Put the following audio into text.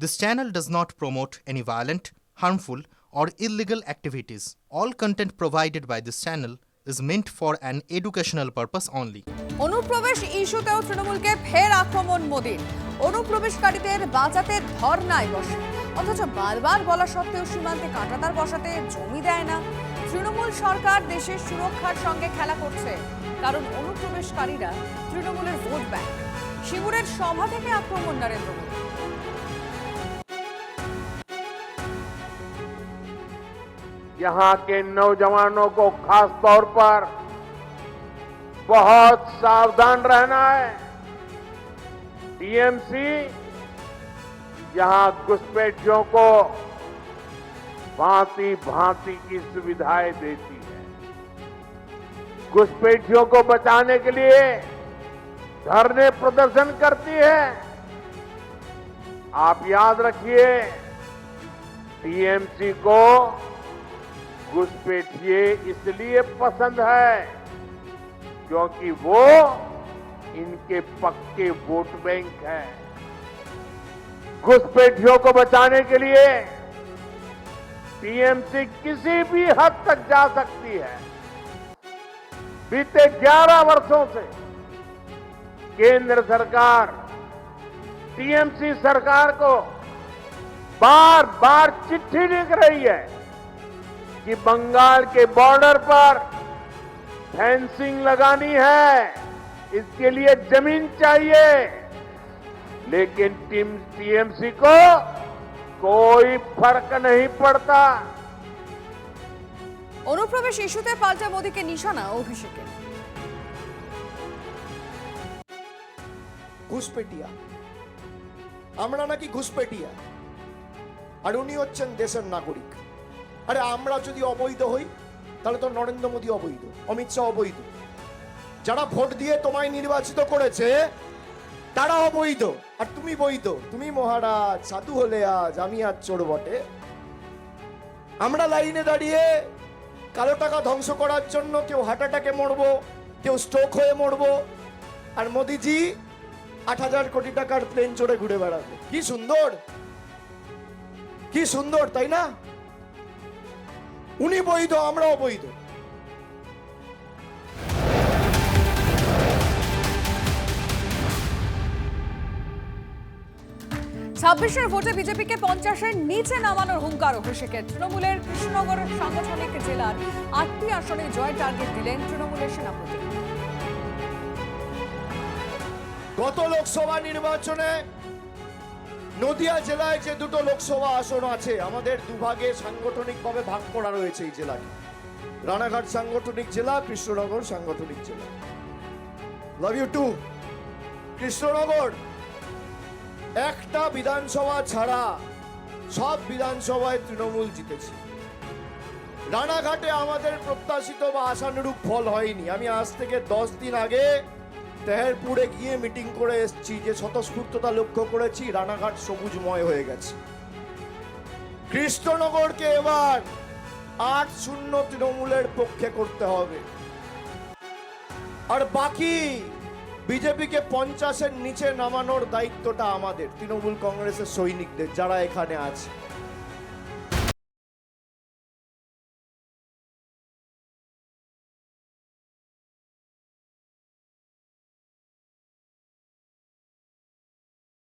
This channel does not promote any violent, harmful, or illegal activities. All content provided by this channel is meant for an educational purpose only. অনুপ্রবেশ ইস্যুতেও তৃণমূলকে ফের আক্রমণ মোদীর। অনুপ্রবেশকারীদের বাঁচাতে ধর্নায় বসে, অথচ বারবার বলা সত্ত্বেও সীমান্তে কাঁটাতার বসাতে জমি দেয় না। তৃণমূল সরকার দেশের সুরক্ষার সঙ্গে খেলা করছে, কারণ অনুপ্রবেশকারীরা তৃণমূলের ভোট ব্যাংক। শিবুরের সভা থেকে আক্রমণ নরেন্দ্র মোদী। यहाँ के नौजवानों को खास तौर पर बहुत सावधान रहना है। टीएमसी यहाँ घुसपैठियों को भांति भांति की सुविधाएं देती है। घुसपैठियों को बचाने के लिए धरने प्रदर्शन करती है। आप याद रखिए, टीएमसी को घुसपैठिए इसलिए पसंद है क्योंकि वो इनके पक्के वोट बैंक है। घुसपैठियों को बचाने के लिए टीएमसी किसी भी हद तक जा सकती है। बीते 11 वर्षों से केंद्र सरकार टीएमसी सरकार को बार बार चिट्ठी लिख रही है कि बंगाल के बॉर्डर पर फेंसिंग लगानी है, इसके लिए जमीन चाहिए, लेकिन टीएमसी को कोई फर्क नहीं पड़ता। অনুপ্রবেশ ইস্যুতে পাল্টা মোদীকে নিশানা অভিষেকের। ঘুষপেটিয়া, আমরা নাকি ঘুষপেটিয়া, আর উনি হচ্ছেন দেশের নাগরিক। আরে আমরা যদি অবৈধ হই তাহলে তো নরেন্দ্র মোদী অবৈধ, অমিত শাহ অবৈধ, যারা ভোট দিয়ে তোমায় নির্বাচিত করেছে তারা অবৈধ, আর তুমি বৈধ। তুমি মহারাজ সাধু হলে আজ, আমি আজ চোর বটে। আমরা লাইনে দাঁড়িয়ে কালো টাকা ধ্বংস করার জন্য কেউ হার্ট অ্যাটাকে মরবো, কেউ স্ট্রোক হয়ে মরবো, আর মোদিজি 8,000 কোটি টাকার প্লেন চড়ে ঘুরে বেড়াবে। কি সুন্দর, কি সুন্দর, তাই না? উনি বৈধ, আমরা অবৈধ। 26-এর ভোটে বিজেপিকে 50-এর নিচে নামানোর হুঙ্কার অভিষেকের। তৃণমূলের কৃষ্ণনগর সাংগঠনিক জেলার 8টি আসনে জয় টার্গেট দিলেন তৃণমূলের সেনাপতি। গত লোকসভা নির্বাচনে নদিয়া জেলায় যে দুটো লোকসভা আসন আছে, আমাদের দুভাগে সাংগঠনিকভাবে ভাগ করা রয়েছে এই জেলাকে। রানাঘাট সাংগঠনিক জেলা, কৃষ্ণনগর সাংগঠনিক জেলা। Love you two. কৃষ্ণনগর একটা বিধানসভা ছাড়া সব বিধানসভায় তৃণমূল জিতেছে। রানাঘাটে আমাদের প্রত্যাশিত বা আশানুরূপ ফল হয়নি। আমি আজ থেকে 10 দিন আগে তেহেরপুরে গিয়ে মিটিং করে এসেছি, যে স্বতঃস্ফূর্ততা লক্ষ্য করেছি, রানাঘাট সবুজময় হয়ে গেছে। কৃষ্ণনগরকে এবার 8-0 তৃণমূলের পক্ষে করতে হবে, আর বাকি বিজেপিকে 50-এর নিচে নামানোর দায়িত্বটা আমাদের, তৃণমূল কংগ্রেসের সৈনিকদের যারা এখানে আছে।